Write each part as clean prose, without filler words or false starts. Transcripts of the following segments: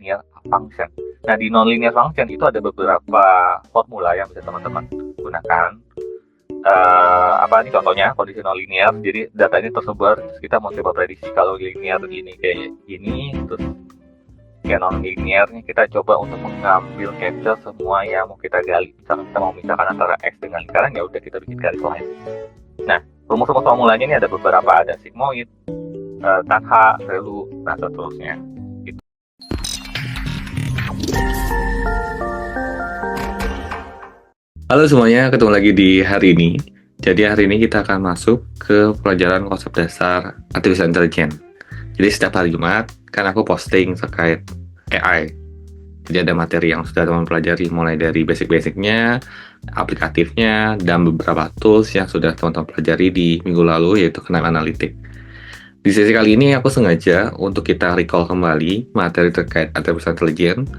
nonlinear function. Nah, di nonlinear function itu ada beberapa formula yang bisa teman-teman gunakan. Ini contohnya kondisi nonlinear. Jadi datanya tersebar, terus kita mau coba prediksi kalau linear ini kayak gini, terus kayak non-linearnya kita coba untuk mengambil capture semua yang mau kita gali. Misalkan kita mau misahkan antara X dengan lingkaran, ya udah kita bikin garis lain. Nah, rumus-rumus formulanya ini ada beberapa, ada sigmoid, tan H, relu, dan seterusnya. Gitu. Halo semuanya, ketemu lagi di hari ini. Jadi hari ini kita akan masuk ke pelajaran konsep dasar Artificial Intelligence. Jadi setiap hari Jumat kan aku posting terkait AI. Jadi ada materi yang sudah teman pelajari mulai dari basic-basicnya, aplikatifnya, dan beberapa tools yang sudah teman-teman pelajari di minggu lalu, yaitu Knaim Analytics. Di sesi kali ini aku sengaja untuk kita recall kembali materi terkait Artificial Intelligence,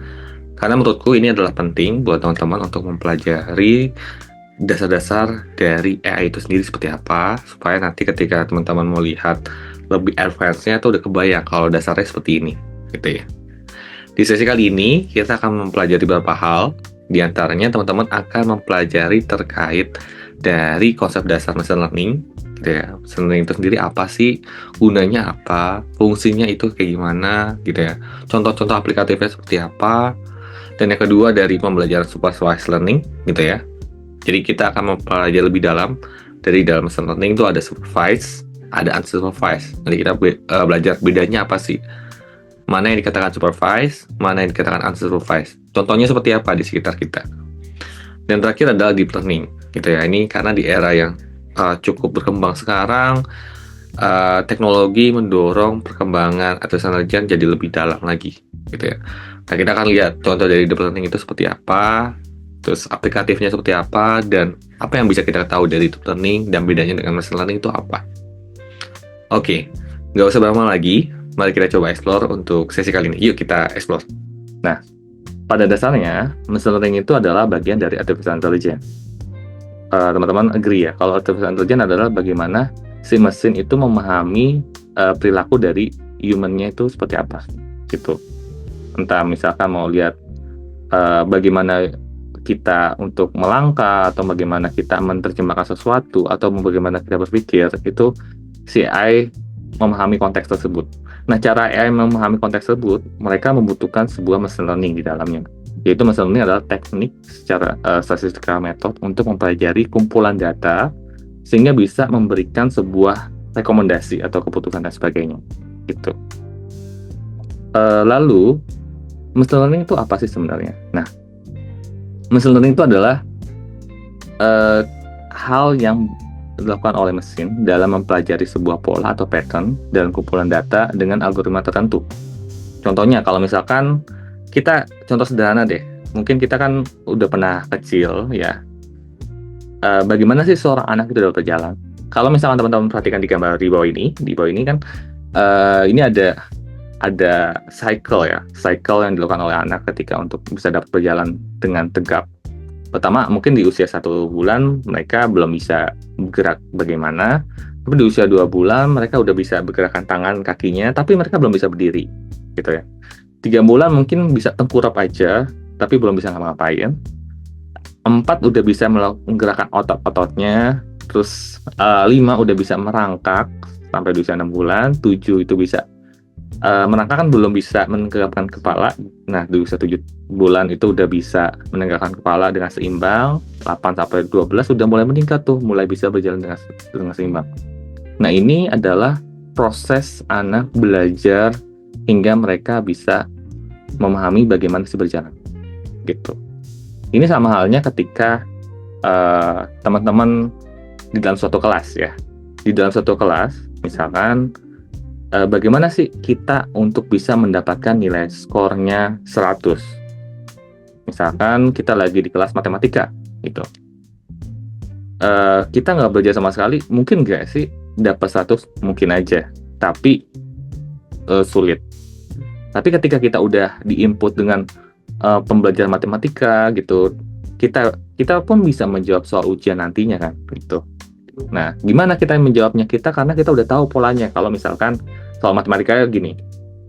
karena menurutku ini adalah penting buat teman-teman untuk mempelajari dasar-dasar dari AI itu sendiri seperti apa, supaya nanti ketika teman-teman mau lihat lebih advance-nya tuh udah kebayang kalau dasarnya seperti ini, gitu ya. Di sesi kali ini kita akan mempelajari beberapa hal, di antaranya teman-teman akan mempelajari terkait dari konsep dasar machine learning, gitu ya. Machine learning itu sendiri apa sih, gunanya apa, fungsinya itu kayak gimana, gitu ya. Contoh-contoh aplikatifnya seperti apa, dan yang kedua dari pembelajaran supervised learning, gitu ya. Jadi kita akan mempelajari lebih dalam. Dari dalam machine learning itu ada supervised, ada unsupervised. Nanti kita belajar bedanya apa sih. Mana yang dikatakan supervised, mana yang dikatakan unsupervised. Contohnya seperti apa di sekitar kita. Dan terakhir adalah deep learning. Gitu ya. Ini karena di era yang cukup berkembang sekarang, teknologi mendorong perkembangan artificial intelligence jadi lebih dalam lagi. Gitu ya. Nah, kita akan lihat contoh dari deep learning itu seperti apa, terus aplikatifnya seperti apa, dan apa yang bisa kita tahu dari deep learning dan bedanya dengan machine learning itu apa. Oke, nggak usah berlama lagi, mari kita coba explore untuk sesi kali ini. Yuk kita explore. Nah, pada dasarnya machine learning itu adalah bagian dari artificial intelligence. Teman-teman agree ya, kalau artificial intelligence adalah bagaimana si mesin itu memahami perilaku dari human-nya itu seperti apa, gitu. Entah misalkan mau lihat bagaimana kita untuk melangkah, atau bagaimana kita menerjemahkan sesuatu, atau bagaimana kita berpikir, itu si AI memahami konteks tersebut. Nah, cara AI memahami konteks tersebut, mereka membutuhkan sebuah machine learning di dalamnya. Yaitu machine learning adalah teknik secara statistical method untuk mempelajari kumpulan data, sehingga bisa memberikan sebuah rekomendasi atau keputusan dan sebagainya. Gitu. Lalu, machine learning itu apa sih sebenarnya? Nah, machine learning itu adalah hal yang dilakukan oleh mesin dalam mempelajari sebuah pola atau pattern dalam kumpulan data dengan algoritma tertentu. Contohnya, kalau misalkan kita, contoh sederhana deh, mungkin kita kan udah pernah kecil ya, bagaimana sih seorang anak itu dapat berjalan? Kalau misalkan teman-teman perhatikan di gambar di bawah ini kan ini ada cycle ya, cycle yang dilakukan oleh anak ketika untuk bisa dapat berjalan dengan tegap. Pertama, mungkin di usia 1 bulan mereka belum bisa bergerak bagaimana, tapi di usia 2 bulan mereka udah bisa bergerakan tangan, kakinya, tapi mereka belum bisa berdiri, gitu ya. 3 bulan mungkin bisa tengkurap aja, tapi belum bisa ngapa-ngapain. 4 udah bisa menggerakkan otot-ototnya, terus 5 udah bisa merangkak sampai di usia 6 bulan, 7 itu bisa merangkak kan belum bisa menegakkan kepala. Nah, di usia 7 bulan itu udah bisa menegakkan kepala dengan seimbang. 8 sampai 12 sudah mulai meningkat tuh, mulai bisa berjalan dengan seimbang. Nah, ini adalah proses anak belajar hingga mereka bisa memahami bagaimana sih berjalan. Gitu. Ini sama halnya ketika teman-teman di dalam suatu kelas ya. Di dalam suatu kelas, misalkan bagaimana sih kita untuk bisa mendapatkan nilai skornya 100? Misalkan kita lagi di kelas matematika, gitu. Kita nggak belajar sama sekali, mungkin nggak sih dapat 100? Mungkin aja, tapi sulit. Tapi ketika kita udah diinput dengan pembelajaran matematika, gitu, kita pun bisa menjawab soal ujian nantinya kan, gitu. Nah, gimana kita menjawabnya? Karena kita udah tahu polanya. Kalau misalkan soal matematika gini,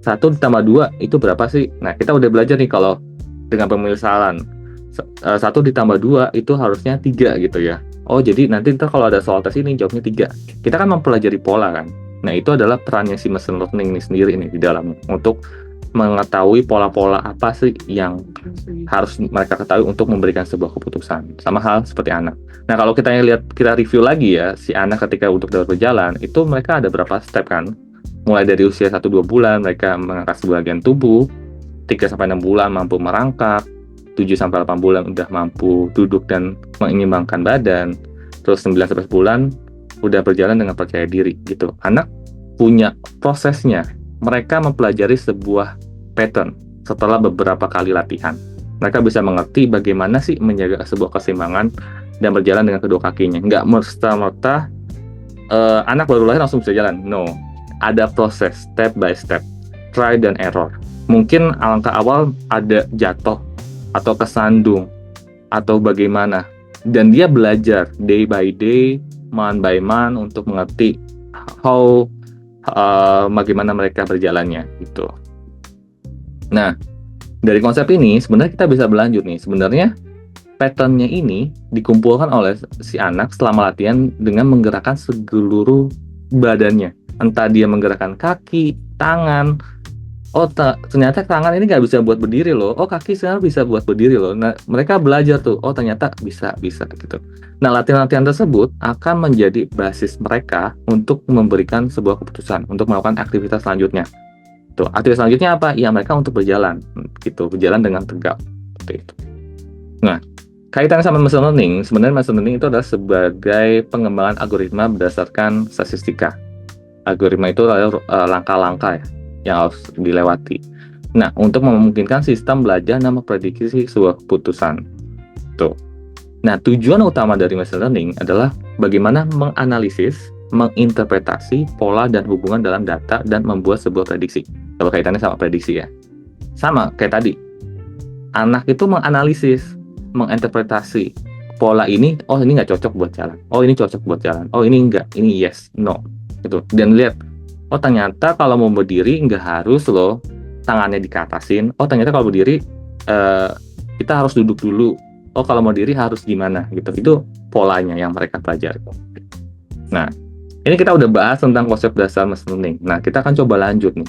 1 ditambah 2 itu berapa sih? Nah, kita udah belajar nih kalau dengan pemisalan 1 ditambah 2 itu harusnya 3 gitu ya. Oh, jadi nanti ntar kalau ada soal tes ini jawabnya 3. Kita kan mempelajari pola kan. Nah, itu adalah perannya si machine learning ini sendiri nih di dalamnya untuk mengetahui pola-pola apa sih yang harus mereka ketahui untuk memberikan sebuah keputusan. Sama hal seperti anak. Nah, kalau kita review lagi ya, si anak ketika untuk dapat berjalan, itu mereka ada berapa step kan? Mulai dari usia 1-2 bulan, mereka mengangkat sebagian tubuh, 3-6 bulan mampu merangkak, 7-8 bulan udah mampu duduk dan menyeimbangkan badan, terus 9-11 bulan udah berjalan dengan percaya diri gitu. Anak punya prosesnya. Mereka mempelajari sebuah pattern setelah beberapa kali latihan. Mereka bisa mengerti bagaimana sih menjaga sebuah keseimbangan dan berjalan dengan kedua kakinya. Nggak merta-merta anak baru lahir langsung bisa jalan. No, ada proses step by step, try dan error. Mungkin alangkah awal ada jatuh atau kesandung atau bagaimana. Dan dia belajar day by day, month by month untuk mengerti bagaimana mereka berjalannya gitu. Nah, dari konsep ini sebenarnya kita bisa berlanjut nih. Sebenarnya patternnya ini dikumpulkan oleh si anak selama latihan dengan menggerakkan seluruh badannya. Entah dia menggerakkan kaki, tangan. Oh, ternyata tangan ini nggak bisa buat berdiri loh. Oh, kaki sekarang bisa buat berdiri loh. Nah, mereka belajar tuh. Oh, ternyata bisa gitu. Nah, latihan-latihan tersebut akan menjadi basis mereka untuk memberikan sebuah keputusan, untuk melakukan aktivitas selanjutnya. Tuh, aktivitas selanjutnya apa? Ya, mereka untuk berjalan, gitu, berjalan dengan tegak, seperti itu. Nah, kaitannya sama machine learning, sebenarnya machine learning itu adalah sebagai pengembangan algoritma berdasarkan statistika. Algoritma itu adalah langkah-langkah ya, yang harus dilewati. Nah, untuk memungkinkan sistem belajar dan memprediksi sebuah keputusan. Tuh. Nah, tujuan utama dari machine learning adalah bagaimana menganalisis, menginterpretasi pola dan hubungan dalam data dan membuat sebuah prediksi. Kalau kaitannya sama prediksi ya. Sama kayak tadi. Anak itu menganalisis, menginterpretasi pola ini, oh ini nggak cocok buat jalan. Oh ini cocok buat jalan. Oh ini enggak, ini yes, no. Gitu. Dan lihat, oh ternyata kalau mau berdiri nggak harus loh tangannya dikatasin. Oh ternyata kalau berdiri kita harus duduk dulu. Oh kalau mau diri harus gimana gitu. Itu polanya yang mereka pelajari. Nah, ini kita udah bahas tentang konsep dasar machine learning. Nah, kita akan coba lanjut nih.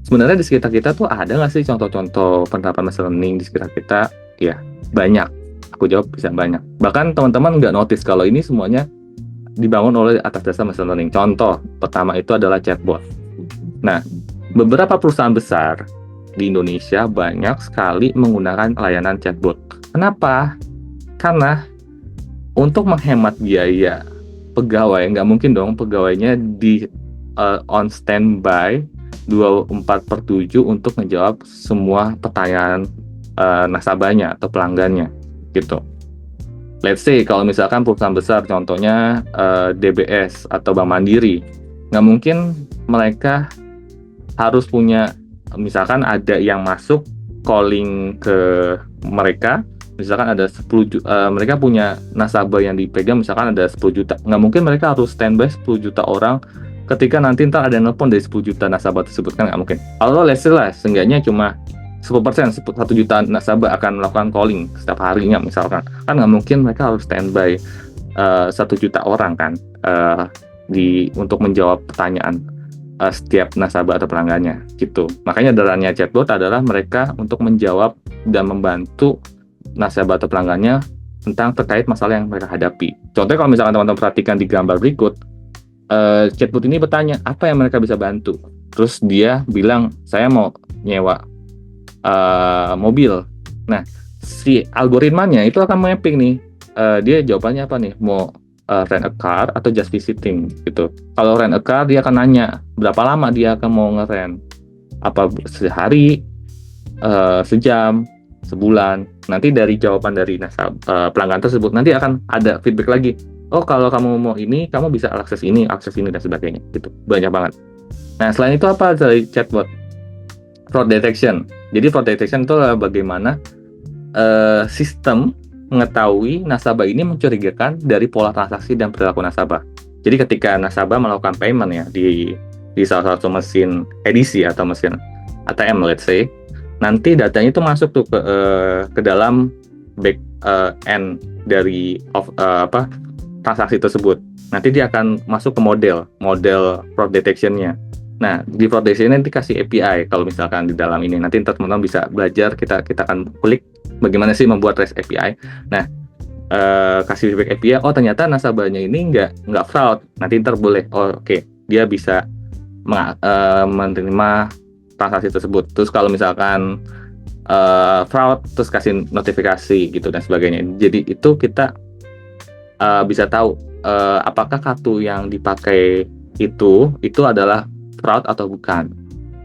Sebenarnya di sekitar kita tuh ada nggak sih contoh-contoh penerapan machine learning di sekitar kita? Ya, banyak. Aku jawab bisa banyak. Bahkan teman-teman nggak notice kalau ini semuanya dibangun oleh atas dasar machine learning. Contoh pertama itu adalah chatbot. Nah, beberapa perusahaan besar di Indonesia banyak sekali menggunakan layanan chatbot. Kenapa? Karena untuk menghemat biaya pegawai, nggak mungkin dong pegawainya di on standby 24/7 untuk menjawab semua pertanyaan nasabahnya atau pelanggannya gitu. Let's say kalau misalkan perusahaan besar, contohnya DBS atau Bank Mandiri, nggak mungkin mereka harus punya, misalkan ada yang masuk calling ke mereka, misalkan ada 10 juta, mereka punya nasabah yang dipegang misalkan ada 10 juta, nggak mungkin mereka harus standby 10 juta orang ketika nanti ntar ada nelpon dari 10 juta nasabah tersebut, kan nggak mungkin. Kalau let's say lah, seenggaknya cuma 10%, 1 juta nasabah akan melakukan calling setiap harinya misalkan, kan nggak mungkin mereka harus standby 1 juta orang kan untuk menjawab pertanyaan setiap nasabah atau pelanggannya gitu. Makanya dalamnya chatbot adalah mereka untuk menjawab dan membantu nasabah atau pelanggannya tentang terkait masalah yang mereka hadapi. Contohnya kalau misalkan teman-teman perhatikan di gambar berikut, chatbot ini bertanya apa yang mereka bisa bantu. Terus dia bilang saya mau nyewa mobil. Nah, si algoritmanya itu akan mapping nih. Dia jawabannya apa nih? Mau rent a car atau just visiting gitu. Kalau rent a car dia akan nanya berapa lama dia akan mau ngerent. Apa sehari, sejam, sebulan. Nanti dari jawaban dari pelanggan tersebut nanti akan ada feedback lagi. Oh kalau kamu mau ini, kamu bisa akses ini dan sebagainya gitu. Banyak banget. Nah selain itu apa dari chatbot? Fraud detection. Jadi fraud detection itu adalah bagaimana sistem mengetahui nasabah ini mencurigakan dari pola transaksi dan perilaku nasabah. Jadi ketika nasabah melakukan payment ya di salah satu mesin edisi atau mesin ATM let's say, nanti datanya itu masuk tuh ke dalam back end dari transaksi tersebut. Nanti dia akan masuk ke model fraud detection-nya. Nah, di fraud detection nanti kasih API kalau misalkan di dalam ini. Nanti teman-teman bisa belajar, kita akan klik bagaimana sih membuat REST API. Nah, kasih feedback API, oh ternyata nasabahnya ini nggak fraud. Nanti boleh, oke, dia bisa menerima transaksi tersebut. Terus kalau misalkan fraud, terus kasih notifikasi gitu dan sebagainya. Jadi itu kita bisa tahu apakah kartu yang dipakai itu adalah fraud atau bukan.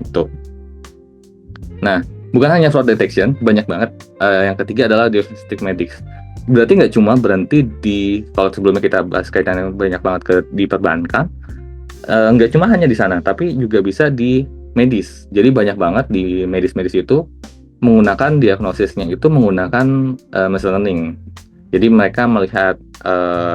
Itu. Nah, bukan hanya fraud detection, banyak banget. Yang ketiga adalah diagnostic medics. Berarti nggak cuma berhenti kalau sebelumnya kita bahas kaitannya banyak banget di perbankan, nggak cuma hanya di sana, tapi juga bisa di medis. Jadi banyak banget di medis itu menggunakan diagnosisnya itu menggunakan machine learning. Jadi mereka melihat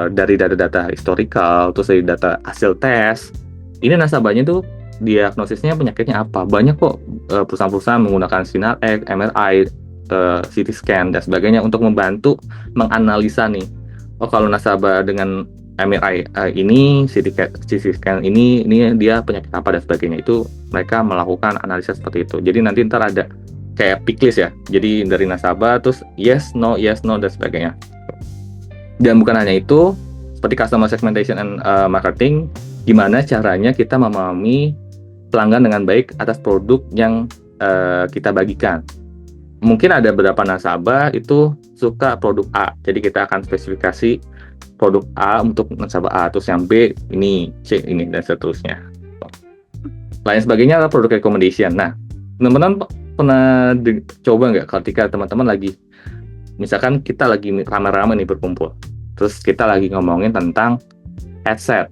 dari data-data historical, terus dari data hasil tes, ini nasabahnya tuh diagnosisnya penyakitnya apa. Banyak kok perusahaan-perusahaan menggunakan sinar X, MRI, CT scan dan sebagainya untuk membantu menganalisa nih. Oh kalau nasabah dengan MRI ini, CT scan ini dia penyakit apa dan sebagainya. Itu mereka melakukan analisa seperti itu. Jadi nanti ntar ada kayak pick list ya. Jadi dari nasabah terus yes no dan sebagainya. Dan bukan hanya itu, seperti customer segmentation and marketing, gimana caranya kita memahami pelanggan dengan baik atas produk yang kita bagikan. Mungkin ada beberapa nasabah itu suka produk A, jadi kita akan spesifikasi produk A untuk nasabah A, terus yang B ini, C ini, dan seterusnya. Lain sebagainya adalah produk recommendation. Nah, teman-teman pernah coba nggak ketika teman-teman lagi, misalkan kita lagi rame-rame nih berkumpul, terus kita lagi ngomongin tentang headset.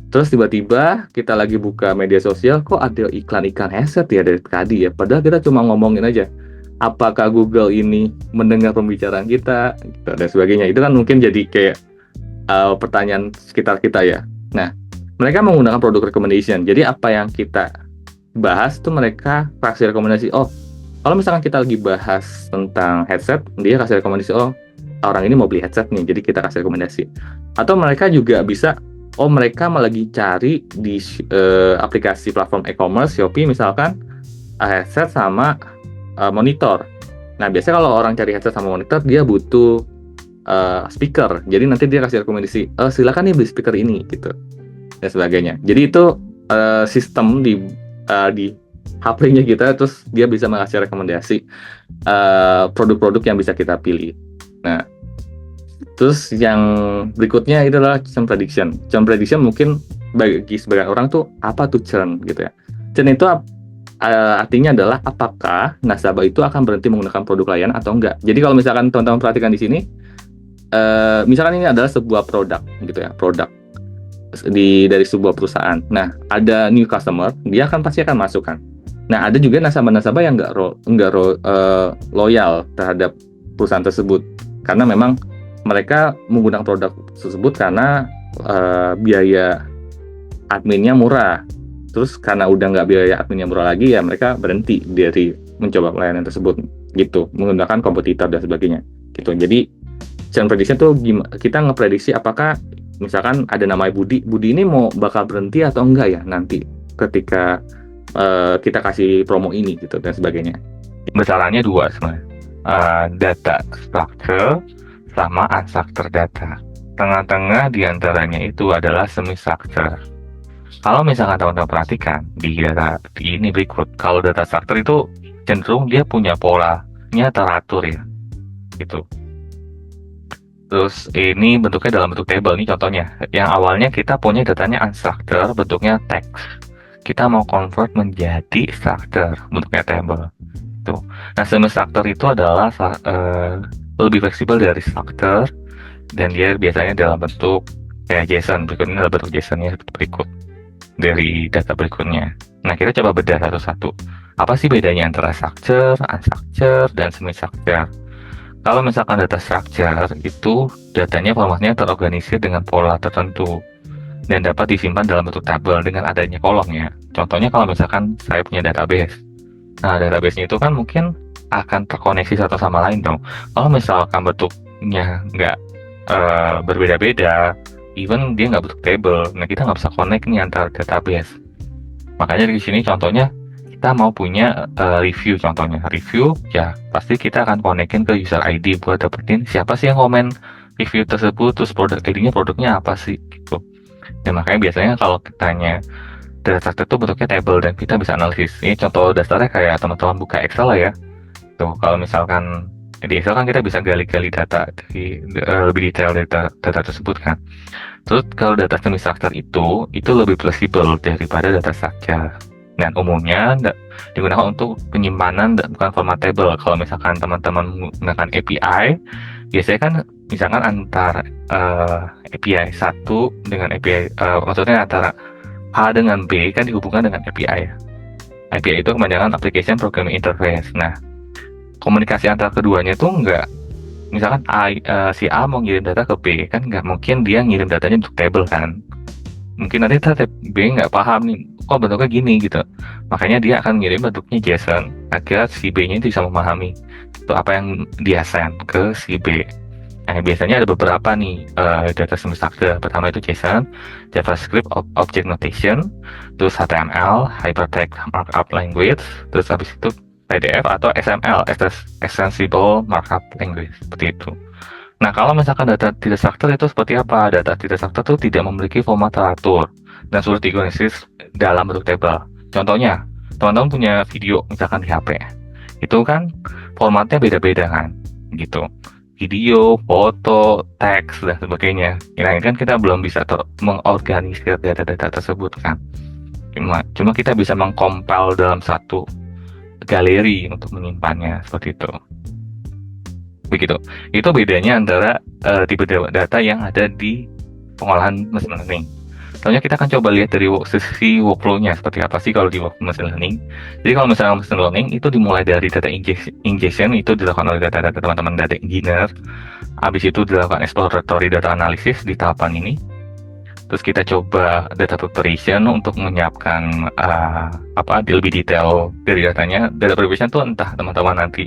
Terus tiba-tiba kita lagi buka media sosial, kok ada iklan-iklan headset ya dari tadi ya? Padahal kita cuma ngomongin aja. Apakah Google ini mendengar pembicaraan kita gitu, dan sebagainya. Itu kan mungkin jadi kayak pertanyaan sekitar kita ya. Nah, mereka menggunakan produk recommendation. Jadi apa yang kita bahas itu mereka kasih rekomendasi. Oh, kalau misalkan kita lagi bahas tentang headset, dia kasih rekomendasi. Oh, orang ini mau beli headset nih, jadi kita kasih rekomendasi. Atau mereka juga bisa, mereka lagi cari di aplikasi platform e-commerce, Shopee misalkan, headset sama monitor. Nah, biasanya kalau orang cari headset sama monitor, dia butuh speaker. Jadi nanti dia kasih rekomendasi, silakan nih beli speaker ini, gitu, dan sebagainya. Jadi itu sistem di HP-nya kita, terus dia bisa mengasih rekomendasi produk-produk yang bisa kita pilih. Nah, terus yang berikutnya itu adalah churn prediction. Churn prediction mungkin bagi sebagian orang tuh apa tuh churn gitu ya. Churn itu artinya adalah apakah nasabah itu akan berhenti menggunakan produk layanan atau enggak. Jadi kalau misalkan teman-teman perhatikan di sini, misalkan ini adalah sebuah produk gitu ya, produk dari sebuah perusahaan. Nah, ada new customer, dia pasti akan masukkan. Nah, ada juga nasabah-nasabah yang enggak loyal terhadap perusahaan tersebut karena memang mereka menggunakan produk tersebut karena biaya adminnya murah. Terus karena udah nggak biaya adminnya murah lagi, ya mereka berhenti dari mencoba pelayanan tersebut gitu, menggunakan kompetitor dan sebagainya gitu. Jadi churn prediction tuh kita ngeprediksi apakah misalkan ada namanya Budi ini bakal berhenti atau enggak ya nanti ketika kita kasih promo ini gitu dan sebagainya. Besarannya dua sebenarnya, data structure sama unstructured data. Tengah-tengah diantaranya itu adalah semi-structure. Kalau misalkan teman-teman perhatikan di data ini berikut, kalau data structure itu cenderung dia punya polanya teratur ya, gitu. Terus ini bentuknya dalam bentuk table nih contohnya. Yang awalnya kita punya datanya unstructured, bentuknya text. Kita mau convert menjadi structure, bentuknya table. Tuh. Nah, semi-structure itu adalah lebih fleksibel dari structure, dan dia biasanya dalam bentuk kayak JSON. Berikutnya dalam bentuk JSON-nya seperti berikut dari data berikutnya. Nah, kita coba bedah satu-satu. Apa sih bedanya antara structure, unstructured, dan semi-structure? Kalau misalkan data structure itu datanya formatnya terorganisir dengan pola tertentu dan dapat disimpan dalam bentuk tabel dengan adanya kolomnya. Contohnya kalau misalkan saya punya database. Nah, database-nya itu kan mungkin akan terkoneksi satu sama lain dong. Kalau misalkan bentuknya nggak berbeda-beda, even dia nggak bentuk table, nah kita nggak bisa connect nih antar database. Makanya di sini contohnya kita mau punya review, contohnya review, ya pasti kita akan konekin ke user ID buat dapetin siapa sih yang komen review tersebut, terus produk ID-nya produknya apa sih gitu. Dan makanya biasanya kalau kitanya data structure itu bentuknya table dan kita bisa analisis. Ini contoh dasarnya kayak teman-teman buka Excel lah ya. Tuh, kalau misalkan di Excel kan kita bisa gali-gali data dari lebih detail dari data tersebut kan. Terus kalau data semi-structure itu lebih fleksibel daripada data structure. Dan umumnya digunakan untuk penyimpanan dan bukan format table. Kalau misalkan teman-teman menggunakan API, biasanya kan misalkan antara API 1 dengan API, maksudnya antara A dengan B kan dihubungkan dengan API. API itu kepanjangan Application Programming Interface. Nah, komunikasi antara keduanya itu enggak, misalkan si A mau ngirim data ke B, kan nggak mungkin dia ngirim datanya untuk table kan. Mungkin nanti B nggak paham nih, kok bentuknya gini gitu. Makanya dia akan ngirim bentuknya JSON agar si B-nya itu bisa memahami itu apa yang dia send ke si B. Nah, biasanya ada beberapa nih data semi-structure. Pertama itu JSON, JavaScript Object Notation, terus HTML, Hypertext Markup Language, terus habis itu PDF atau XML, Extensible Markup Language, seperti itu. Nah, kalau misalkan data tidak structure itu seperti apa? Data tidak structure itu tidak memiliki format teratur dan sulit diagnosis dalam bentuk table. Contohnya, teman-teman punya video misalkan di HP. Itu kan formatnya beda-beda kan, gitu. Video, foto, teks, dan sebagainya. Nah, ini kan kita belum bisa mengorganisir data-data tersebut kan. Cuma kita bisa mengcompile dalam satu galeri untuk menyimpannya, seperti itu. Begitu. Itu bedanya antara tipe data yang ada di pengolahan machine learning. Soalnya kita akan coba lihat dari sisi workflow-nya seperti apa sih kalau di machine learning. Jadi kalau misalnya machine learning itu dimulai dari data ingestion, itu dilakukan oleh data teman-teman data engineer. Habis itu dilakukan exploratory data analysis di tahapan ini. Terus kita coba data preparation untuk menyiapkan lebih detail dari datanya. Data preparation itu entah teman-teman nanti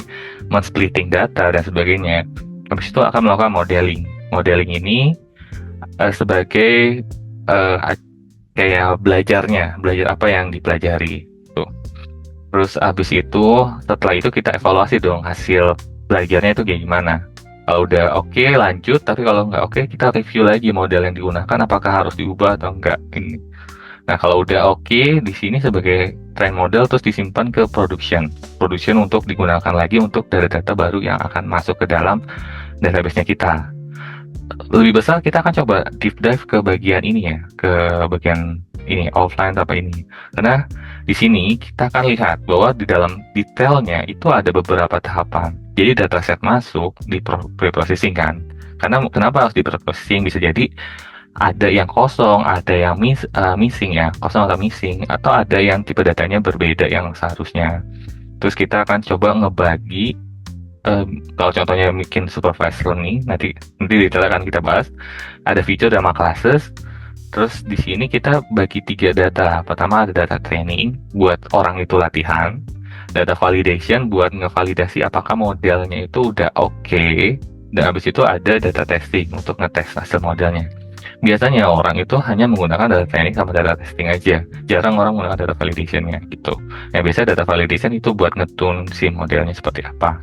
men-splitting data dan sebagainya. Habis itu akan melakukan modeling. Modeling ini sebagai kayak belajar apa yang dipelajari tuh. Terus habis itu setelah itu kita evaluasi dong hasil belajarnya itu kayak gimana. Kalau udah oke, lanjut, tapi kalau nggak oke, kita review lagi model yang digunakan apakah harus diubah atau enggak ini. Nah, kalau udah oke, di sini sebagai train model terus disimpan ke production untuk digunakan lagi untuk data-data baru yang akan masuk ke dalam database-nya kita. Lebih besar kita akan coba deep dive ke bagian ini ya, ke bagian ini offline apa ini. Karena di sini kita akan lihat bahwa di dalam detailnya itu ada beberapa tahapan. Jadi dataset masuk di pre-processing kan. Karena kenapa harus di pre-processing? Bisa jadi ada yang kosong, ada yang missing ya, kosong atau missing, atau ada yang tipe datanya berbeda yang seharusnya. Terus kita akan coba ngebagi kalau contohnya bikin supervised learning, nanti detail akan kita bahas. Ada feature dan classes. Terus di sini kita bagi 3 data. Pertama ada data training buat orang itu latihan, data validation buat ngevalidasi apakah modelnya itu udah oke, dan habis itu ada data testing untuk ngetes hasil modelnya. Biasanya orang itu hanya menggunakan data training sama data testing aja, jarang orang menggunakan data validationnya gitu. Nah, biasanya data validation itu buat ngetune si modelnya seperti apa.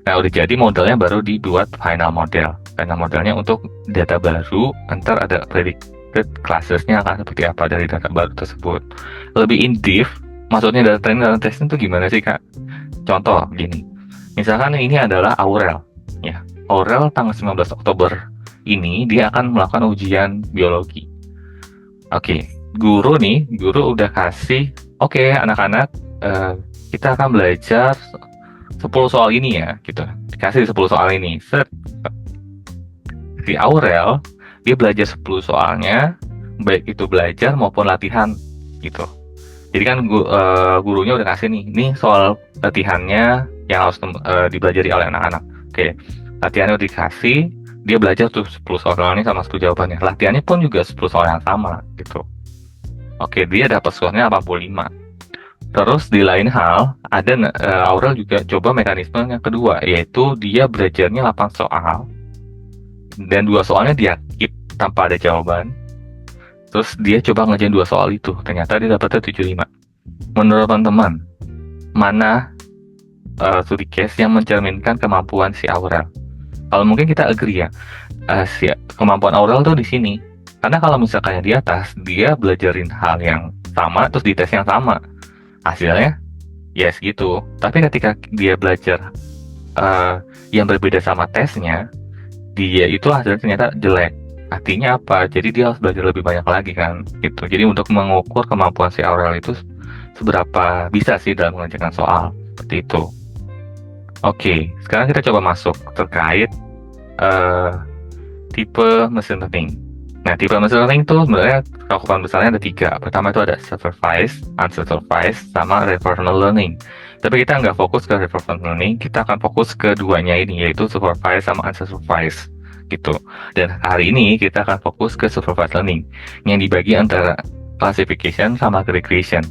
Nah, udah jadi modelnya baru dibuat final model. Final modelnya untuk data baru, ntar ada predicted classesnya akan seperti apa dari data baru tersebut. Lebih in depth, maksudnya data training dan testing itu gimana sih, Kak? Contoh gini, misalkan ini adalah Aurel. Ya, Aurel tanggal 19 Oktober ini dia akan melakukan ujian biologi. Oke, guru udah kasih, oke, anak-anak, kita akan belajar 10 soal ini ya, gitu. Dikasih 10 soal ini. Set. Si Aurel, dia belajar 10 soalnya, baik itu belajar maupun latihan, gitu. Jadi kan gurunya udah kasih nih soal latihannya yang harus dipelajari oleh anak-anak. Oke, latihannya udah dikasih, dia belajar tuh 10 soal ini sama 10 jawabannya. Latihannya pun juga 10 soal yang sama, gitu. Oke, dia dapat skornya 85. Terus di lain hal, ada Aurel juga coba mekanisme yang kedua, yaitu dia belajarnya 8 soal, dan 2 soalnya dia keep tanpa ada jawaban. Terus dia coba ngerjain 2 soal itu, ternyata dia dapetnya 75. Menurut teman-teman, mana studi case yang mencerminkan kemampuan si Aurel? Kalau mungkin kita agree ya, si kemampuan Aurel tuh di sini. Karena kalau misalkan di atas, dia belajarin hal yang sama, terus di tes yang sama. Hasilnya, yes gitu. Tapi ketika dia belajar yang berbeda sama tesnya, dia itu hasilnya ternyata jelek. Artinya apa? Jadi dia harus belajar lebih banyak lagi kan, gitu. Jadi untuk mengukur kemampuan si Aurel itu seberapa bisa sih dalam mengerjakan soal, seperti itu. Oke, sekarang kita coba masuk terkait tipe machine learning. Nah, tipe machine learning itu sebenarnya cakupan besarnya ada 3. Pertama itu ada supervised, unsupervised, sama reinforcement learning. Tapi kita nggak fokus ke reinforcement learning, kita akan fokus ke duanya ini, yaitu supervised sama unsupervised gitu. Dan hari ini kita akan fokus ke supervised learning yang dibagi antara classification sama regression.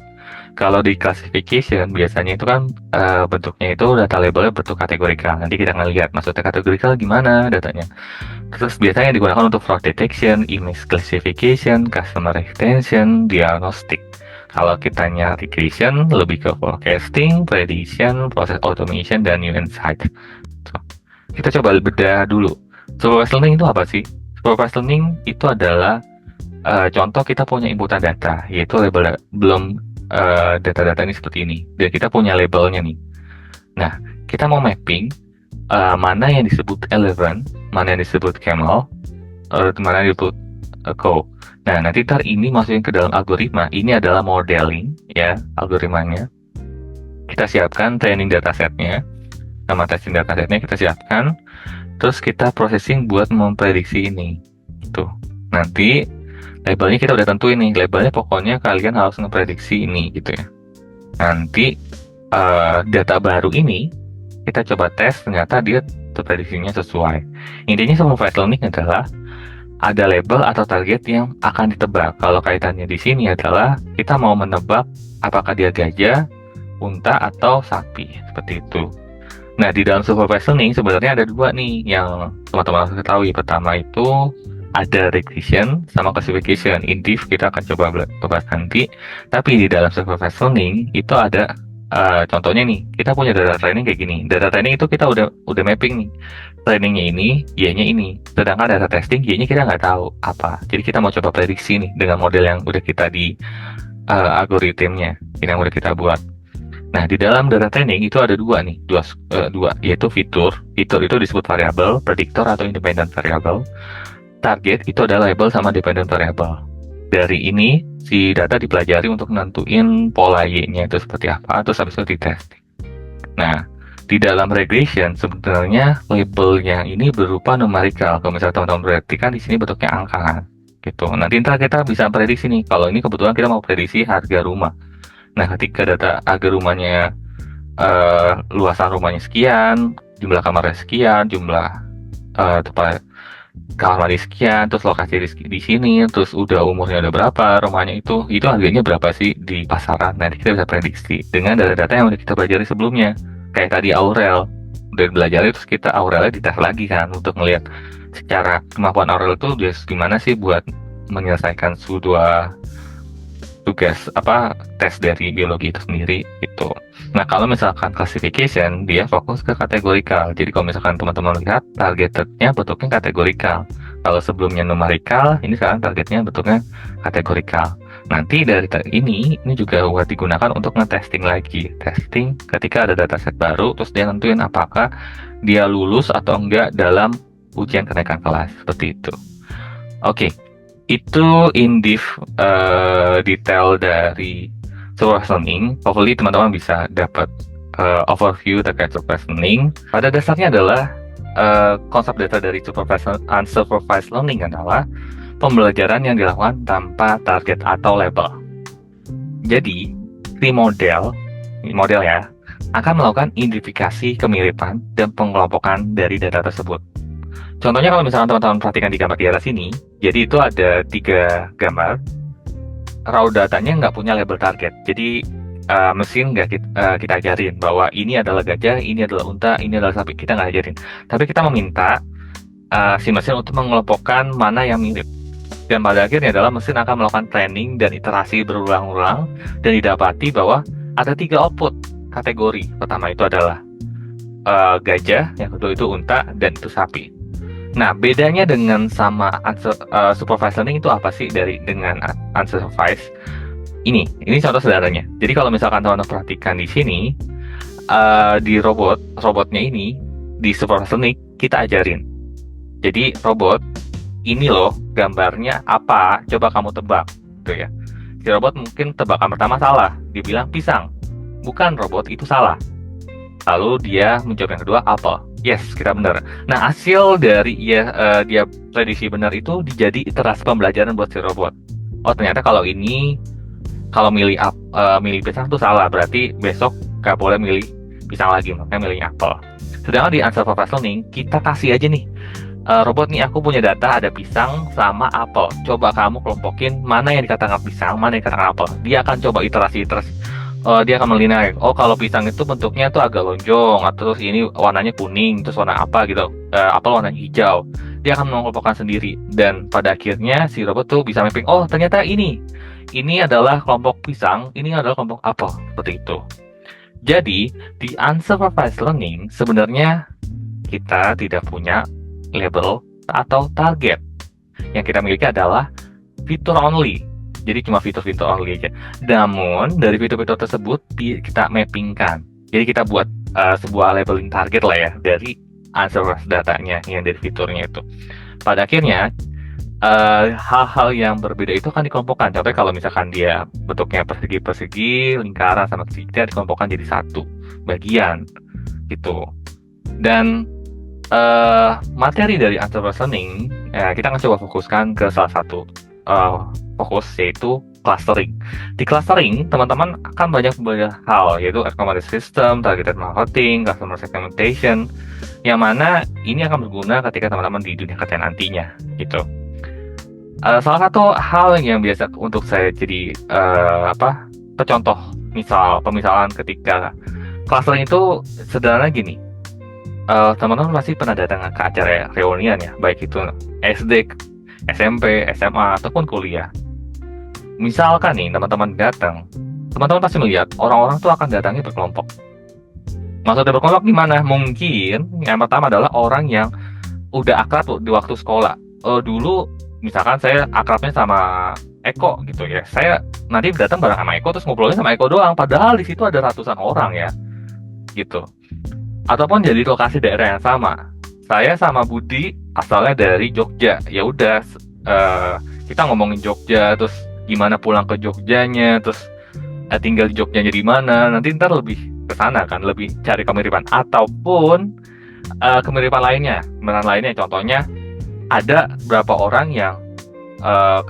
Kalau di classification biasanya itu kan bentuknya itu data labelnya bentuk kategorikal. Nanti kita ngelihat maksudnya kategorikal gimana datanya. Terus biasanya digunakan untuk fraud detection, image classification, customer retention, diagnostic. Kalau kita nyari regression lebih ke forecasting, prediction, process automation, dan new insight. So, kita coba bedah dulu. Supervised learning itu apa sih? Supervised learning itu adalah contoh kita punya inputan data, yaitu label belum data-data ini seperti ini, dan kita punya labelnya nih. Nah, kita mau mapping mana yang disebut elephant, mana yang disebut camel, mana yang disebut cow. Nah, nanti ntar ini masukin ke dalam algoritma. Ini adalah modeling ya, algoritmanya. Kita siapkan training datasetnya, sama testing datasetnya kita siapkan. Terus kita processing buat memprediksi ini. Tuh. Nanti labelnya kita udah tentuin nih. Labelnya pokoknya kalian harus ngeprediksi ini gitu ya. Nanti data baru ini kita coba tes, ternyata dia prediksinya sesuai. Intinya supervised learning adalah ada label atau target yang akan ditebak. Kalau kaitannya di sini adalah kita mau menebak apakah dia gajah, unta, atau sapi. Seperti itu. Nah, di dalam supervised learning sebenarnya ada 2 nih yang teman-teman harus ketahui. Pertama itu ada regression sama classification. In div kita akan coba bahas nanti. Tapi di dalam supervised learning itu ada contohnya nih, kita punya data training kayak gini. Data training itu kita udah mapping nih. Trainingnya ini, Y-nya ini. Sedangkan data testing, Y-nya kita nggak tahu apa. Jadi kita mau coba prediksi nih dengan model yang udah kita di algoritmnya, ini yang udah kita buat. Nah, di dalam data training itu ada 2 nih, dua, yaitu fitur. Fitur itu disebut variable, predictor atau independent variable. Target itu adalah label sama dependent variable. Dari ini, si data dipelajari untuk nentuin pola Y-nya itu seperti apa, terus habis itu ditesting. Nah, di dalam regression sebenarnya labelnya ini berupa numerical. Kalau misalnya teman-teman perhatikan di sini bentuknya angka kan, gitu. Nanti ntar kita bisa prediksi nih. Kalau ini kebetulan kita mau prediksi harga rumah. Nah, ketika data harga rumahnya luasan rumahnya sekian, jumlah kamarnya sekian, jumlah tempat kamar mandi sekian, terus lokasi di sini, terus udah umurnya udah berapa, rumahnya itu harganya berapa sih di pasaran. Nanti kita bisa prediksi dengan data-data yang udah kita pelajari sebelumnya. Kayak tadi Aurel udah belajar, terus kita Aurelnya dites lagi kan untuk melihat secara kemampuan Aurel itu dia gimana sih buat menyelesaikan sebuah tugas tes dari biologi itu sendiri itu. Nah, kalau misalkan classification dia fokus ke kategorikal. Jadi kalau misalkan teman-teman lihat targetnya bentuknya kategorikal. Kalau sebelumnya numerical, ini sekarang targetnya bentuknya kategorikal. Nanti dari ini juga buat digunakan untuk nge-testing lagi. Testing ketika ada dataset baru, terus dia nentuin apakah dia lulus atau enggak dalam ujian kenaikan kelas. Seperti itu. Oke. Itu in div detail dari supervised learning. Hopefully teman-teman bisa dapat overview terkait supervised learning. Pada dasarnya adalah konsep data dari supervised unsupervised learning adalah pembelajaran yang dilakukan tanpa target atau label. Jadi, si model ya akan melakukan identifikasi kemiripan dan pengelompokan dari data tersebut. Contohnya kalau misalkan teman-teman perhatikan di gambar di atas ini, jadi itu ada 3 gambar. Raw datanya nggak punya label target. Jadi mesin nggak kita ajarin bahwa ini adalah gajah, ini adalah unta, ini adalah sapi. Kita nggak ajarin. Tapi kita meminta si mesin untuk mengelompokkan mana yang mirip. Dan pada akhirnya adalah mesin akan melakukan training dan iterasi berulang-ulang dan didapati bahwa ada 3 output kategori. Pertama itu adalah gajah, yang kedua itu unta, dan itu sapi. Nah, bedanya dengan sama supervised learning itu apa sih dengan unsupervised? Ini contoh sederhananya. Jadi kalau misalkan teman-teman perhatikan di sini, di robotnya ini, di supervised learning, kita ajarin. Jadi robot, ini loh gambarnya apa, coba kamu tebak. Gitu ya. Si robot mungkin tebakan pertama salah, dia bilang pisang. Bukan, robot itu salah. Lalu dia menjawab yang kedua, apel. Yes, kita benar. Nah, hasil dari dia prediksi benar itu dijadi iterasi pembelajaran buat si robot. Oh, ternyata kalau milih pisang itu salah, berarti besok gak boleh milih pisang lagi, makanya milih apel. Sedangkan di unsupervised learning, kita kasih aja nih, robot nih, aku punya data ada pisang sama apel. Coba kamu kelompokin mana yang dikatakan pisang, mana yang dikatakan apel. Dia akan coba iterasi. Dia akan melihat, oh kalau pisang itu bentuknya tuh agak lonjong, atau terus ini warnanya kuning, terus warna apa gitu, apel warnanya hijau. Dia akan mengelompokkan sendiri, dan pada akhirnya si robot tuh bisa mapping, oh ternyata ini adalah kelompok pisang, ini adalah kelompok apel, seperti itu. Jadi di unsupervised learning sebenarnya kita tidak punya label atau target. Yang kita miliki adalah fitur only. Jadi cuma fitur-fitur only aja. Namun dari fitur-fitur tersebut kita mappingkan. Jadi kita buat sebuah labeling target lah ya dari unsupervised datanya yang dari fiturnya itu. Pada akhirnya hal-hal yang berbeda itu akan dikelompokkan. Contohnya kalau misalkan dia bentuknya persegi-persegi, lingkaran sama segitiga dikelompokkan jadi satu bagian gitu. Dan materi dari unsupervised learning kita akan coba fokuskan ke salah satu fokus, yaitu clustering. Di clustering, teman-teman akan banyak belajar hal, yaitu recommended system, targeted marketing, customer segmentation, yang mana ini akan berguna ketika teman-teman di dunia kerja nantinya, gitu. Salah satu hal yang biasa untuk saya jadi contoh, pemisalan ketika clustering itu sederhana gini. Teman-teman pasti pernah datang ke acara reunian ya, baik itu SD, SMP, SMA, ataupun kuliah. Misalkan nih, teman-teman datang, teman-teman pasti melihat orang-orang tuh akan datangnya berkelompok. Maksudnya berkelompok gimana? Mungkin yang pertama adalah orang yang udah akrab di waktu sekolah. Dulu, misalkan saya akrabnya sama Eko gitu ya. Saya nanti datang bareng sama Eko, terus ngobrolnya sama Eko doang. Padahal di situ ada ratusan orang ya, gitu. Ataupun jadi lokasi daerah yang sama. Saya sama Budi asalnya dari Jogja. Ya udah, kita ngomongin Jogja, terus gimana pulang ke Jogjanya, terus tinggal di Jogjanya di mana. Nanti ntar lebih ke sana kan, lebih cari kemiripan. Ataupun kemiripan lainnya, contohnya ada berapa orang yang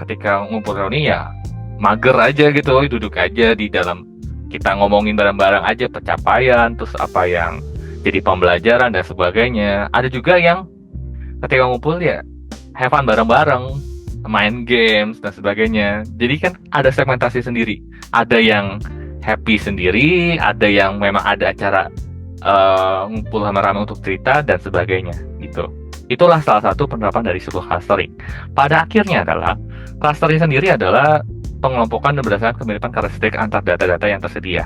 ketika ngumpul reuni ya mager aja gitu, duduk aja di dalam, kita ngomongin bareng-bareng aja pencapaian, terus apa yang jadi pembelajaran dan sebagainya. Ada juga yang ketika ngumpul ya have fun bareng-bareng, main games dan sebagainya. Jadi kan ada segmentasi sendiri. Ada yang happy sendiri, ada yang memang ada acara ngumpul rame-rame untuk cerita dan sebagainya gitu. Itulah salah satu penerapan dari sebuah clustering. Pada akhirnya adalah clustering sendiri adalah pengelompokan berdasarkan kemiripan karakteristik antar data-data yang tersedia.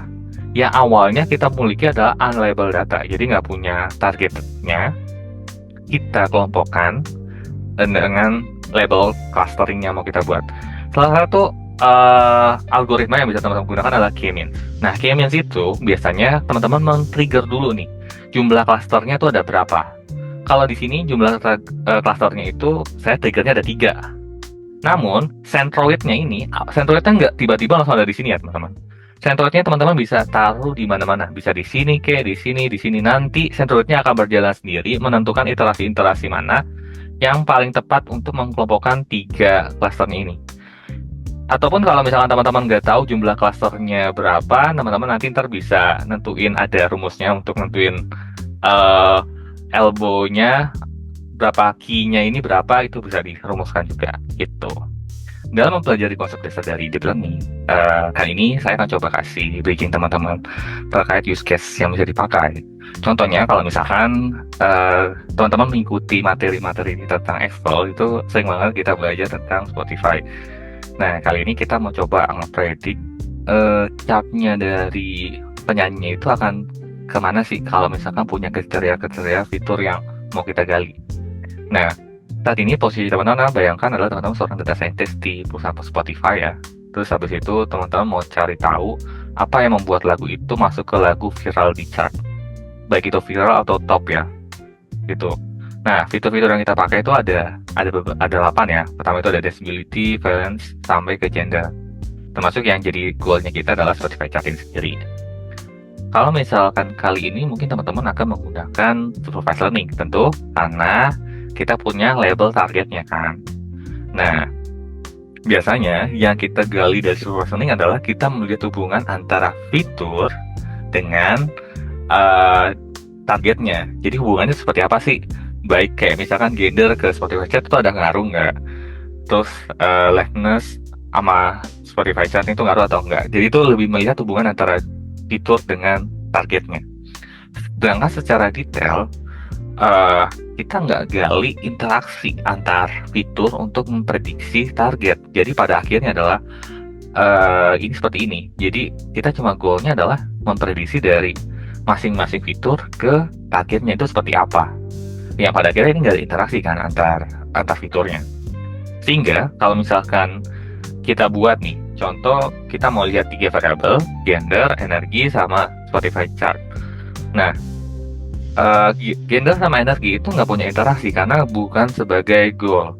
Yang awalnya kita miliki adalah unlabeled data, jadi nggak punya targetnya, kita kelompokkan dengan label clustering yang mau kita buat. Salah satu algoritma yang bisa teman-teman gunakan adalah K-means. Nah, K-means itu biasanya teman-teman men-trigger dulu nih, jumlah clusternya itu ada berapa. Kalau di sini jumlah clusternya itu saya triggernya ada 3. Namun centroidnya nggak tiba-tiba langsung ada di sini ya teman-teman. Centroidnya teman-teman bisa taruh di mana-mana, bisa di sini di sini. Nanti centroidnya akan berjalan sendiri menentukan iterasi-iterasi mana yang paling tepat untuk mengelompokkan 3 clusternya ini. Ataupun kalau misalkan teman-teman nggak tahu jumlah clusternya berapa, teman-teman nanti ntar bisa nentuin, ada rumusnya untuk nentuin elbow-nya berapa, key-nya ini berapa, itu bisa dirumuskan juga gitu. dalam mempelajari konsep dasar dari deep learning, kali ini saya akan coba kasih briefing teman-teman terkait use case yang bisa dipakai. Contohnya, kalau misalkan teman-teman mengikuti materi-materi tentang Excel, itu sering banget kita belajar tentang Spotify. Nah, kali ini kita mau coba ngepredik chartnya dari penyanyi itu akan kemana sih kalau misalkan punya kriteria-kriteria fitur yang mau kita gali. Nah, saat ini posisi teman-teman bayangkan adalah teman-teman seorang data scientist di perusahaan Spotify ya. Terus habis itu teman-teman mau cari tahu apa yang membuat lagu itu masuk ke lagu viral di chart. Baik itu viral atau top ya. Gitu. Nah, fitur-fitur yang kita pakai itu ada 8 ya. Pertama itu ada accessibility, balance, sampai ke gender. Termasuk yang jadi goalnya kita adalah Spotify chart ini sendiri. Kalau misalkan kali ini mungkin teman-teman akan menggunakan supervised learning, tentu karena kita punya label targetnya kan. Nah, biasanya yang kita gali dari supervised learning adalah kita melihat hubungan antara fitur dengan targetnya. Jadi hubungannya seperti apa sih? Baik kayak misalkan gender ke Spotify Chat itu ada ngaruh nggak? Terus likeness sama Spotify Chat itu ngaruh atau enggak? Jadi itu lebih melihat hubungan antara fitur dengan targetnya. Sedangkan secara detail kita nggak gali interaksi antar fitur untuk memprediksi target. Jadi pada akhirnya adalah ini seperti ini. Jadi kita cuma goalnya adalah memprediksi dari masing-masing fitur ke targetnya itu seperti apa. Yang pada akhirnya ini nggak ada interaksi kan antar fiturnya. Sehingga kalau misalkan kita buat nih, contoh kita mau lihat 3 variabel, gender, energi, sama Spotify chart. Nah, gender sama energi itu nggak punya interaksi karena bukan sebagai goal.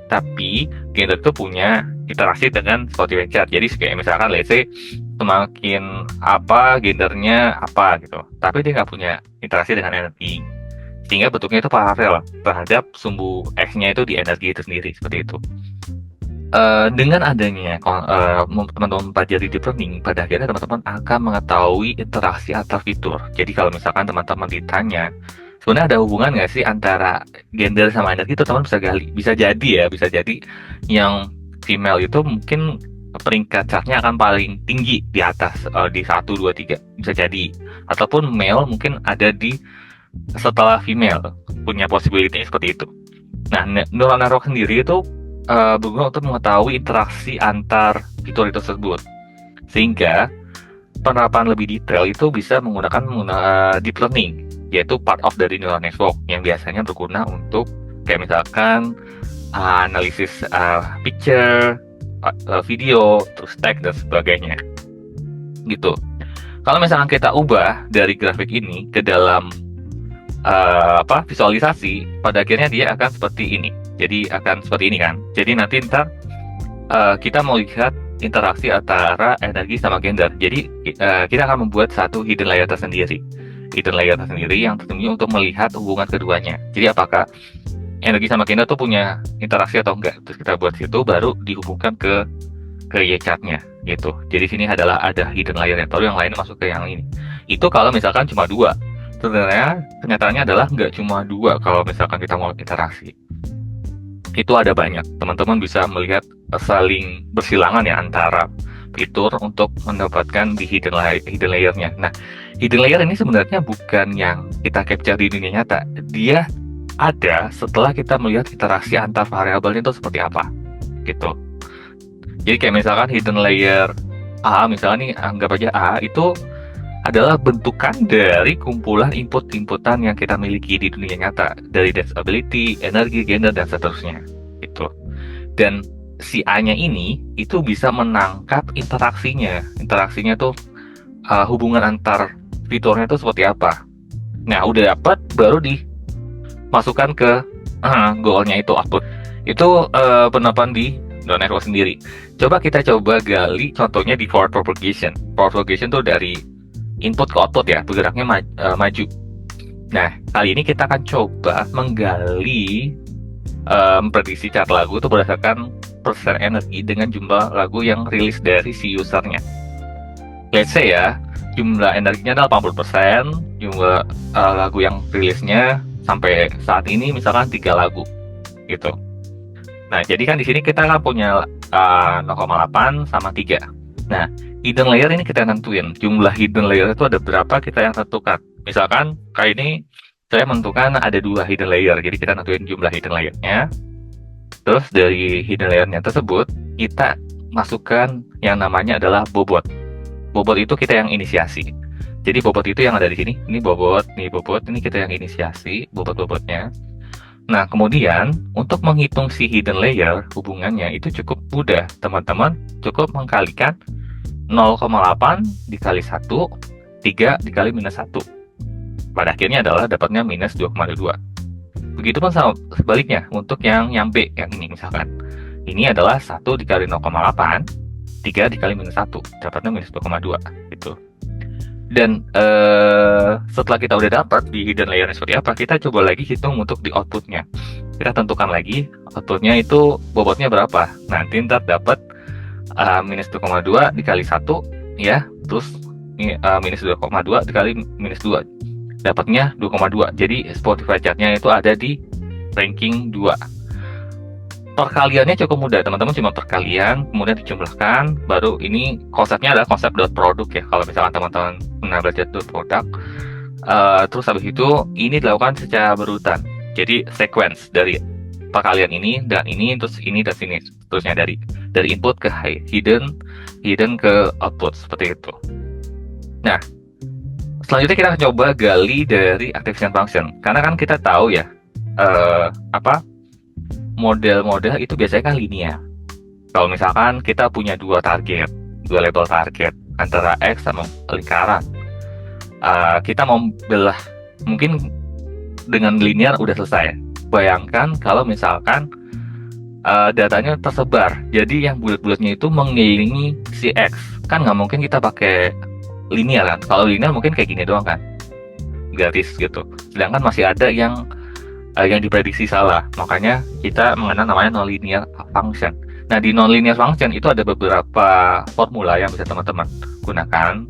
Tapi gender itu punya interaksi dengan Spotify chart. Jadi kayak misalkan let's say semakin apa gendernya apa gitu. Tapi dia nggak punya interaksi dengan energi. Sehingga bentuknya itu paralel terhadap sumbu X-nya itu di energi itu sendiri, seperti itu. Dengan adanya teman-teman mempelajari deep learning, pada akhirnya teman-teman akan mengetahui interaksi antar fitur. Jadi kalau misalkan teman-teman ditanya, sebenarnya ada hubungan nggak sih antara gender sama energi, itu teman bisa gali. Bisa jadi yang female itu mungkin peringkat chartnya akan paling tinggi di atas, di 1, 2, 3, bisa jadi. Ataupun male mungkin ada di setelah female, punya possibility seperti itu. Nah, neural network sendiri itu berguna untuk mengetahui interaksi antar fitur itu tersebut, sehingga penerapan lebih detail itu bisa menggunakan deep learning, yaitu part of dari neural network yang biasanya berguna untuk kayak misalkan analisis picture, video, terus teks dan sebagainya gitu. Kalau misalkan kita ubah dari grafik ini ke dalam visualisasi, pada akhirnya dia akan seperti ini. Jadi akan seperti ini kan. Jadi nanti ntar kita mau lihat interaksi antara energi sama gender. Jadi kita akan membuat satu hidden layer tersendiri. Hidden layer tersendiri yang tentunya untuk melihat hubungan keduanya. Jadi apakah energi sama gender tuh punya interaksi atau enggak. Terus kita buat situ baru dihubungkan ke Y chart-nya gitu. Jadi sini adalah ada hidden layer yang baru, yang lainnya masuk ke yang ini. Itu kalau misalkan cuma 2. Sebenarnya kenyataannya adalah nggak cuma 2 kalau misalkan kita mau interaksi. Itu ada banyak. Teman-teman bisa melihat saling bersilangan ya antara fitur untuk mendapatkan di hidden layer-nya. Nah, hidden layer ini sebenarnya bukan yang kita capture di dunia nyata. Dia ada setelah kita melihat interaksi antar variabelnya itu seperti apa gitu. Jadi kayak misalkan hidden layer A, misalnya nih anggap aja A itu adalah bentukan dari kumpulan input-inputan yang kita miliki di dunia nyata, dari disability, energi, gender, dan seterusnya gitu. Dan si A-nya ini itu bisa menangkap interaksinya tuh hubungan antar fiturnya itu seperti apa. Nah, udah dapat baru dimasukkan ke goalnya itu, output itu penerapan di neural network sendiri. Coba kita gali contohnya di forward propagation. Forward propagation tuh dari input ke output ya, bergeraknya maju. Nah, kali ini kita akan coba menggali memprediksi chart lagu itu berdasarkan persen energi dengan jumlah lagu yang rilis dari si usernya. Let's say ya, jumlah energinya adalah 80%, jumlah lagu yang rilisnya sampai saat ini misalkan 3 lagu gitu. Nah, jadi kan di sini kita kan punya 0,8 sama 3. Nah, hidden layer ini kita tentuin. Jumlah hidden layer itu ada berapa kita yang tentukan. Misalkan kayak ini saya menentukan ada 2 hidden layer. Jadi kita tentuin jumlah hidden layernya. Terus dari hidden layernya tersebut kita masukkan yang namanya adalah bobot. Bobot itu kita yang inisiasi. Jadi bobot itu yang ada di sini. Ini bobot, ini kita yang inisiasi bobot-bobotnya. Nah, kemudian untuk menghitung si hidden layer, hubungannya itu cukup mudah, teman-teman. Cukup mengkalikan 0,8 dikali 1, 3 dikali minus 1. Pada akhirnya adalah dapatnya minus 2,2. Begitupun sebaliknya untuk yang B, yang ini misalkan. Ini adalah 1 dikali 0,8, 3 dikali minus 1, dapatnya minus 2,2 gitu. Dan setelah kita udah dapat di hidden layer seperti apa, kita coba lagi hitung untuk di outputnya. Kita tentukan lagi outputnya itu bobotnya berapa. Nanti ntar dapat minus 2,2 dikali 1 ya, terus minus 2,2 dikali minus 2, dapatnya 2,2. Jadi Spotify chartnya itu ada di ranking 2. Perkaliannya cukup mudah, teman-teman, cuma perkalian kemudian dijumlahkan. Baru ini konsepnya adalah konsep dot product ya, kalau misalkan teman-teman pernah belajar dot product. Terus habis itu ini dilakukan secara berurutan, jadi sequence dari perkalian ini dan ini, terus ini dan sini, terusnya dari input ke hidden ke output, seperti itu. Nah, selanjutnya kita akan coba gali dari activation function, karena kan kita tahu ya model-model itu biasanya kan linear. Kalau misalkan kita punya dua label target antara X sama lingkaran, kita mau belah mungkin dengan linear udah selesai. Bayangkan kalau misalkan datanya tersebar, jadi yang bulat-bulatnya itu mengelilingi si X, kan nggak mungkin kita pakai linear kan. Kalau linear mungkin kayak gini doang kan, garis gitu. Sedangkan masih ada yang diprediksi salah, makanya kita mengenal namanya nonlinear function. Nah, di nonlinear function itu ada beberapa formula yang bisa teman-teman gunakan.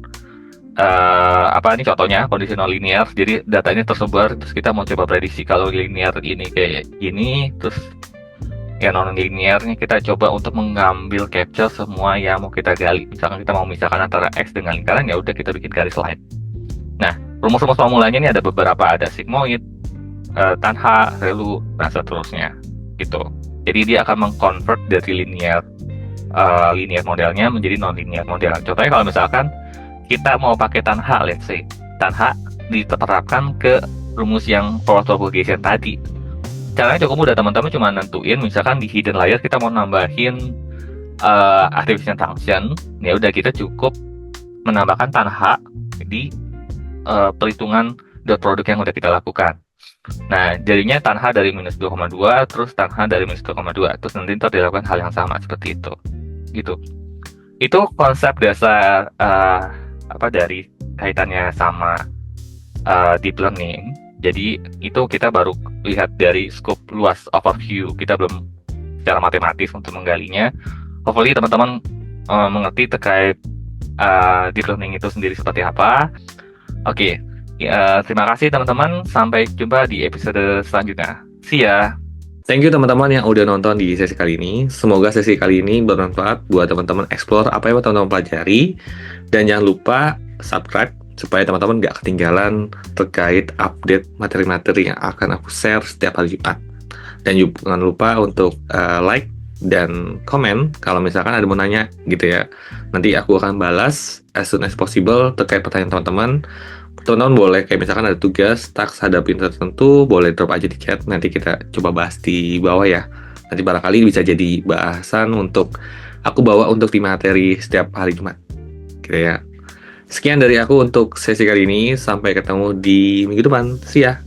Ini contohnya kondisi nonlinear, jadi datanya tersebar, terus kita mau coba prediksi kalau linear ini kayak gini, terus ya nonlinearnya kita coba untuk mengambil capture semua yang mau kita gali. Misalkan kita mau memisahkan antara X dengan lingkaran, ya udah kita bikin garis line. Nah, rumus-rumus formulanya ini ada beberapa, ada sigmoid, tanha, relu, dan seterusnya gitu. Jadi dia akan mengconvert dari linear modelnya menjadi non-linear model. Contohnya kalau misalkan kita mau pakai tanha, let's say tanha diterapkan ke rumus yang forward propagation tadi. Caranya cukup mudah, teman-teman, cuma nentuin misalkan di hidden layer kita mau nambahin activation function, ya udah kita cukup menambahkan tanha di perhitungan dot product yang udah kita lakukan. Nah, jadinya tanha dari minus 2,2, terus tanha dari minus 2,2, terus nanti dilakukan hal yang sama seperti itu. Gitu. Itu konsep dasar dari kaitannya sama deep learning. Jadi itu kita baru lihat dari scope luas, overview. Kita belum secara matematis untuk menggalinya. Hopefully teman-teman mengerti terkait deep learning itu sendiri seperti apa. Oke. Terima kasih teman-teman, sampai jumpa di episode selanjutnya. See ya. Thank you teman-teman yang udah nonton di sesi kali ini. Semoga sesi kali ini bermanfaat buat teman-teman explore apa yang teman-teman pelajari. Dan jangan lupa subscribe supaya teman-teman gak ketinggalan terkait update materi-materi yang akan aku share setiap hari Jumat. Dan jangan lupa untuk like dan komen kalau misalkan ada mau nanya gitu ya. Nanti aku akan balas as soon as possible terkait pertanyaan teman-teman. Teman-teman boleh kayak misalkan ada tugas, task hadapin tertentu, boleh drop aja di chat, nanti kita coba bahas di bawah ya. Nanti barangkali bisa jadi bahasan untuk aku bawa untuk di materi setiap hari Jumat gitu ya. Sekian dari aku untuk sesi kali ini, sampai ketemu di minggu depan. See ya.